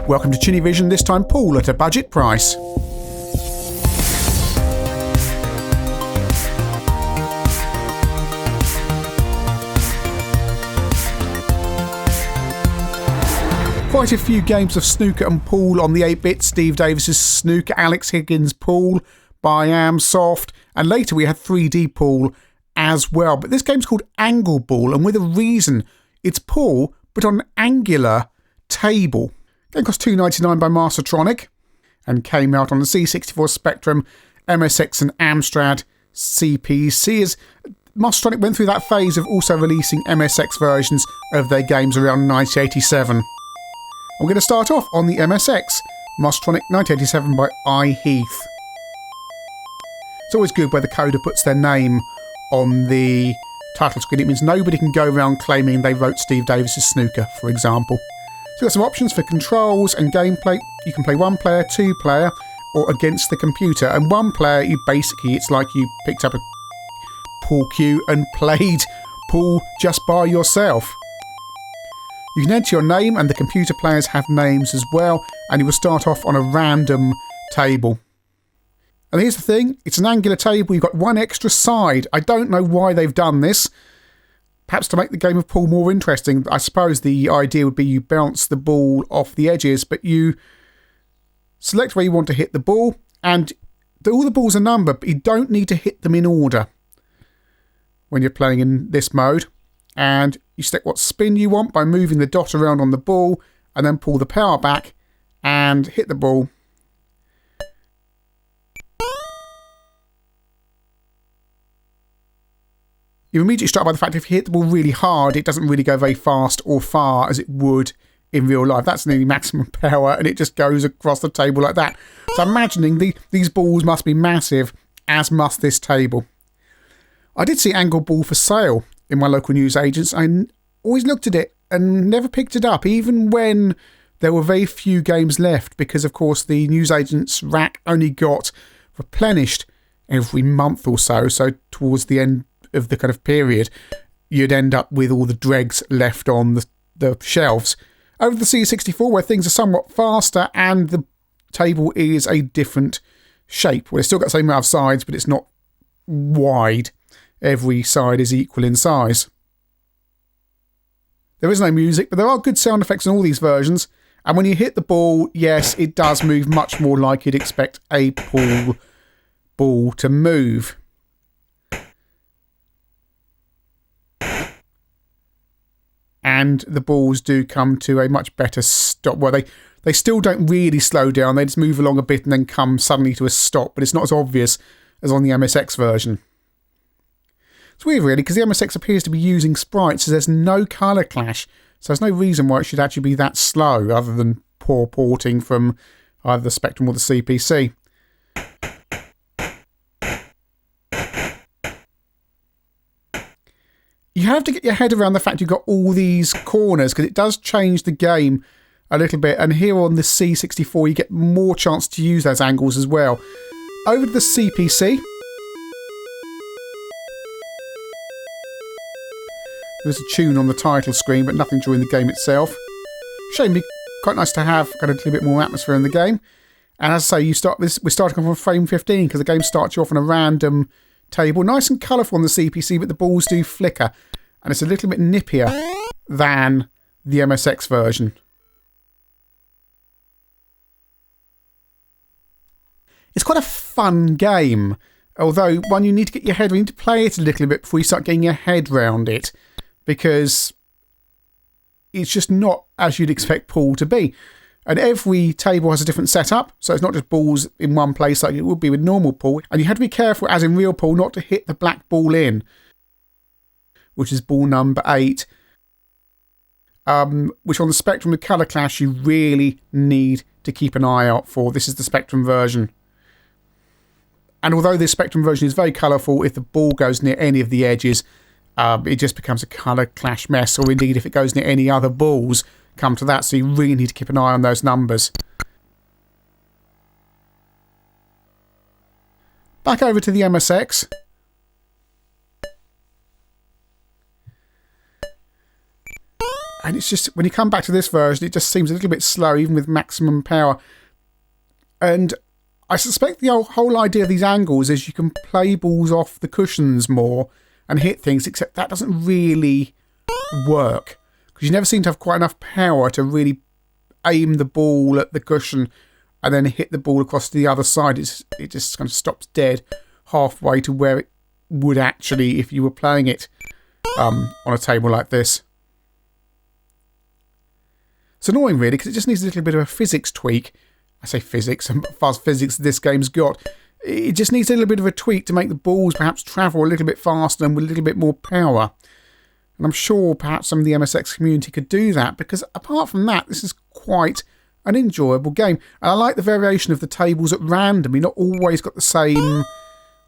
Welcome to ChinnyVision, this time pool at a budget price. Quite a few games of snooker and pool on the 8-bit, Steve Davis's Snooker, Alex Higgins' Pool by Amsoft, and later we had 3D Pool as well. But this game's called Angleball, and with a reason. It's pool, but on an angular table. The game cost $2.99 by Mastertronic and came out on the C64 Spectrum, MSX and Amstrad CPC. As Mastertronic went through that phase of also releasing MSX versions of their games around 1987. We're going to start off on the MSX, Mastertronic 1987 by I. Heath. It's always good where the coder puts their name on the title screen. It means nobody can go around claiming they wrote Steve Davis's Snooker, for example. So we've got some options for controls and gameplay. You can play one player, two player, or against the computer. And one player, it's like you picked up a pool cue and played pool just by yourself. You can enter your name, and the computer players have names as well, and you will start off on a random table. And here's the thing, it's an angular table, you've got one extra side. I don't know why they've done this. Perhaps to make the game of pool more interesting. I suppose the idea would be you bounce the ball off the edges, but you select where you want to hit the ball, and all the balls are numbered, but you don't need to hit them in order when you're playing in this mode. And you select what spin you want by moving the dot around on the ball, and then pull the power back and hit the ball. You're immediately struck by the fact if you hit the ball really hard, it doesn't really go very fast or far as it would in real life. That's nearly maximum power, and it just goes across the table like that. So I'm imagining these balls must be massive, as must this table. I did see Angleball for sale in my local newsagents. I always looked at it and never picked it up, even when there were very few games left, because of course the newsagent's rack only got replenished every month or so. So towards the end of the kind of period, you'd end up with all the dregs left on the shelves. Over the C64, where things are somewhat faster and the table is a different shape. Well, it's still got the same amount of sides, but it's not wide. Every side is equal in size. There is no music, but there are good sound effects in all these versions. And when you hit the ball, yes, it does move much more like you'd expect a pool ball to move. And the balls do come to a much better stop. Well, they still don't really slow down. They just move along a bit and then come suddenly to a stop. But it's not as obvious as on the MSX version. It's weird, really, because the MSX appears to be using sprites, so there's no colour clash. So there's no reason why it should actually be that slow, other than poor porting from either the Spectrum or the CPC. You have to get your head around the fact you've got all these corners, because it does change the game a little bit. And here on the C64, you get more chance to use those angles as well. Over to the CPC. There's a tune on the title screen, but nothing during the game itself. Shame, it'd be quite nice to have got a little bit more atmosphere in the game. And as I say, we're starting off on frame 15, because the game starts you off on a random table. Nice and colourful on the CPC, but the balls do flicker. And it's a little bit nippier than the MSX version. It's quite a fun game. Although, one, you need to play it a little bit before you start getting your head round it. Because it's just not as you'd expect pool to be. And every table has a different setup, so it's not just balls in one place like it would be with normal pool. And you have to be careful, as in real pool, not to hit the black ball in, which is ball number 8. Which on the Spectrum with colour clash, you really need to keep an eye out for. This is the Spectrum version. And although this Spectrum version is very colourful, if the ball goes near any of the edges, it just becomes a colour clash mess, or indeed if it goes near any other balls, come to that, so you really need to keep an eye on those numbers. Back over to the MSX. And it's just, when you come back to this version, it just seems a little bit slow, even with maximum power. And I suspect the whole idea of these angles is you can play balls off the cushions more and hit things, except that doesn't really work. Because you never seem to have quite enough power to really aim the ball at the cushion and then hit the ball across to the other side. It just kind of stops dead halfway to where it would actually if you were playing it on a table like this. It's annoying really, because it just needs a little bit of a physics tweak. I say physics, and fast physics this game's got. It just needs a little bit of a tweak to make the balls perhaps travel a little bit faster and with a little bit more power. And I'm sure perhaps some of the MSX community could do that, because apart from that, this is quite an enjoyable game. And I like the variation of the tables at random. You're not always got the same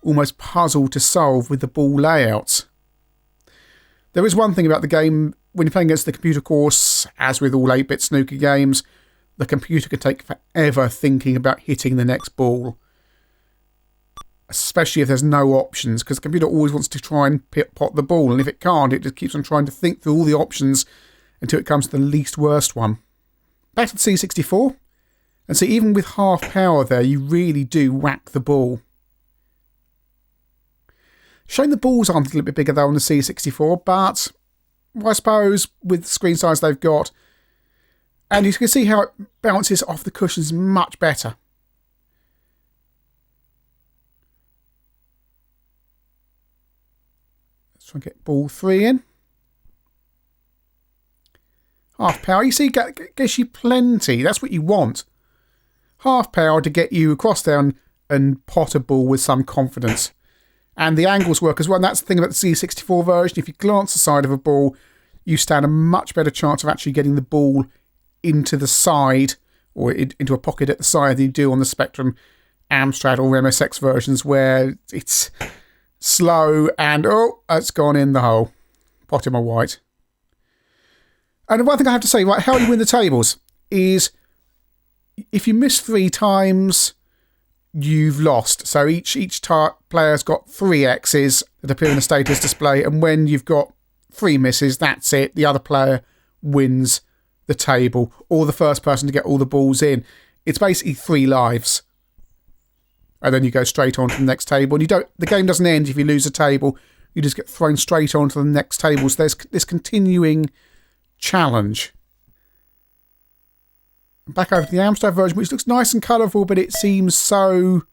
almost puzzle to solve with the ball layouts. There is one thing about the game, when you're playing against the computer course, as with all 8-bit snooker games, the computer can take forever thinking about hitting the next ball. Especially if there's no options, because the computer always wants to try and pot the ball, and if it can't, it just keeps on trying to think through all the options until it comes to the least worst one. Back to the C64, and see, even with half power there, you really do whack the ball. Showing the balls aren't a little bit bigger though on the C64, but I suppose with the screen size they've got, and you can see how it bounces off the cushions much better. Let's try and get ball 3 in. Half power, you see, gets you plenty. That's what you want. Half power to get you across there and pot a ball with some confidence. And the angles work as well. And that's the thing about the C64 version. If you glance the side of a ball, you stand a much better chance of actually getting the ball into the side or into a pocket at the side than you do on the Spectrum, Amstrad or MSX versions, where it's slow and, oh, it's gone in the hole. Pot in my white. And one thing I have to say, right, how you win the tables is if you miss 3 times, you've lost. So each player's got 3 X's that appear in the status display, and when you've got 3 misses, that's it. The other player wins the table, or the first person to get all the balls in. It's basically 3 lives. And then you go straight on to the next table. And the game doesn't end if you lose a table. You just get thrown straight on to the next table. So there's this continuing challenge. Back over to the Amstrad version, which looks nice and colourful, but it seems so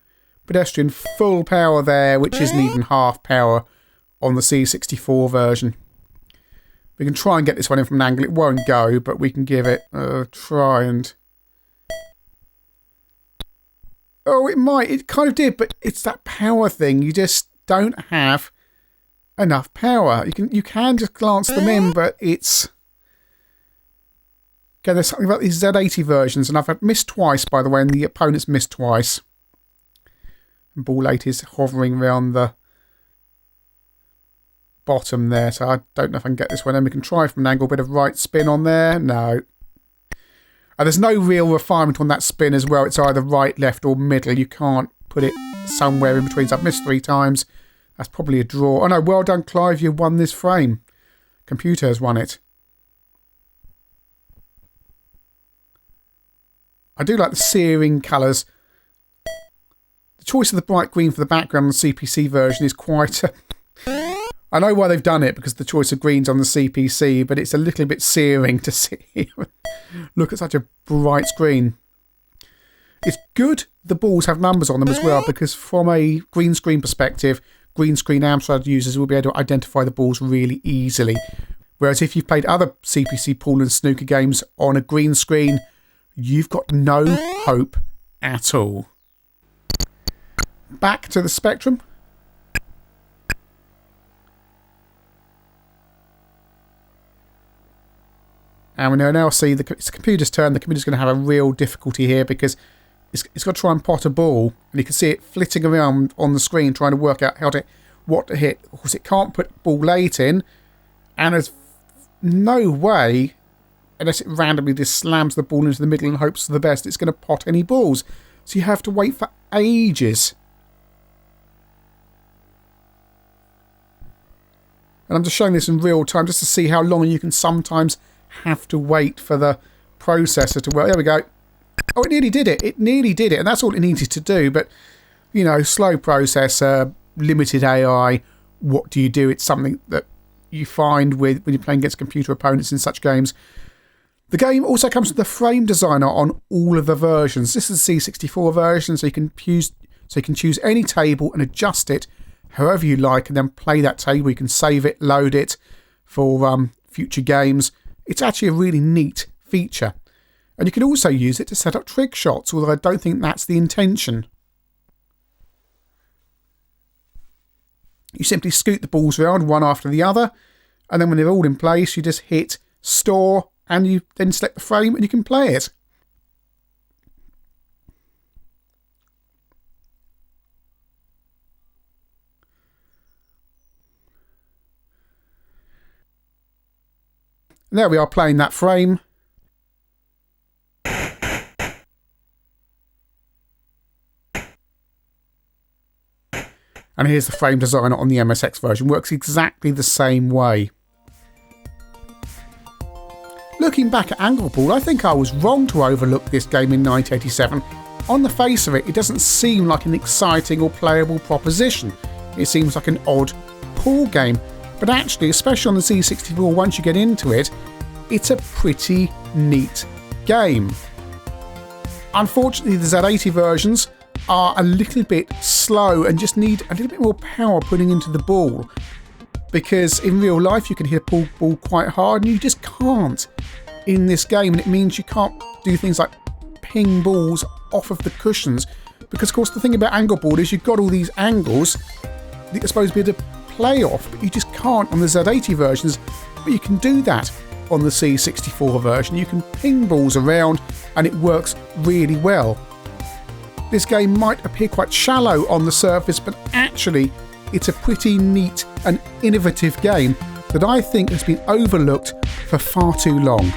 pedestrian. Full power there, which isn't even half power on the C64 version. We can try and get this one in from an angle. It won't go, but we can give it a try and... Oh, it might. It kind of did, but it's that power thing. You just don't have enough power. You can just glance them in, but it's... Okay, there's something about these Z80 versions, and I've had missed twice, by the way, and the opponent's missed twice. And ball 8 is hovering around the bottom there, so I don't know if I can get this one in. We can try from an angle, bit of right spin on there. No. And there's no real refinement on that spin as well. It's either right, left, or middle. You can't put it somewhere in between. So I've missed 3 times. That's probably a draw. Oh no, well done, Clive. You won this frame. Computer has won it. I do like the searing colours. The choice of the bright green for the background on the CPC version is quite... I know why they've done it, because the choice of greens on the CPC, but it's a little bit searing to see. Look at such a bright screen. It's good the balls have numbers on them as well, because from a green screen perspective, green screen Amstrad users will be able to identify the balls really easily. Whereas if you've played other CPC pool and snooker games on a green screen, you've got no hope at all. Back to the Spectrum. And we now see it's the computer's turn. The computer's going to have a real difficulty here, because it's got to try and pot a ball, and you can see it flitting around on the screen trying to work out what to hit. Of course, it can't put ball 8 in, and there's no way, unless it randomly just slams the ball into the middle and hopes for the best, it's going to pot any balls. So you have to wait for ages. And I'm just showing this in real time just to see how long you can sometimes have to wait for the processor to work. There we go. Oh, it nearly did it. It nearly did it, and that's all it needed to do. But, you know, slow processor, limited AI, what do you do? It's something that you find with when you're playing against computer opponents in such games. The game also comes with the frame designer on all of the versions. This is the C64 version, so you can choose any table and adjust it however you like, and then play that table. You can save it, load it for future games. It's actually a really neat feature. And you can also use it to set up trick shots, although I don't think that's the intention. You simply scoot the balls around one after the other, and then when they're all in place, you just hit store, and you then select the frame and you can play it. And there we are playing that frame. And here's the frame designer on the MSX version. Works exactly the same way. Looking back at Angleball, I think I was wrong to overlook this game in 1987. On the face of it, it doesn't seem like an exciting or playable proposition. It seems like an odd pool game. But actually, especially on the C64, once you get into it, it's a pretty neat game. Unfortunately, the Z80 versions are a little bit slow and just need a little bit more power putting into the ball, because in real life you can hit a pool ball quite hard and you just can't in this game, and it means you can't do things like ping balls off of the cushions, because of course the thing about Angleball is you've got all these angles that you're supposed to be able to play off, but you just can't on the Z80 versions. But you can do that on the C64 version. You can ping balls around and it works really well. This game might appear quite shallow on the surface, but actually it's a pretty neat and innovative game that I think has been overlooked for far too long.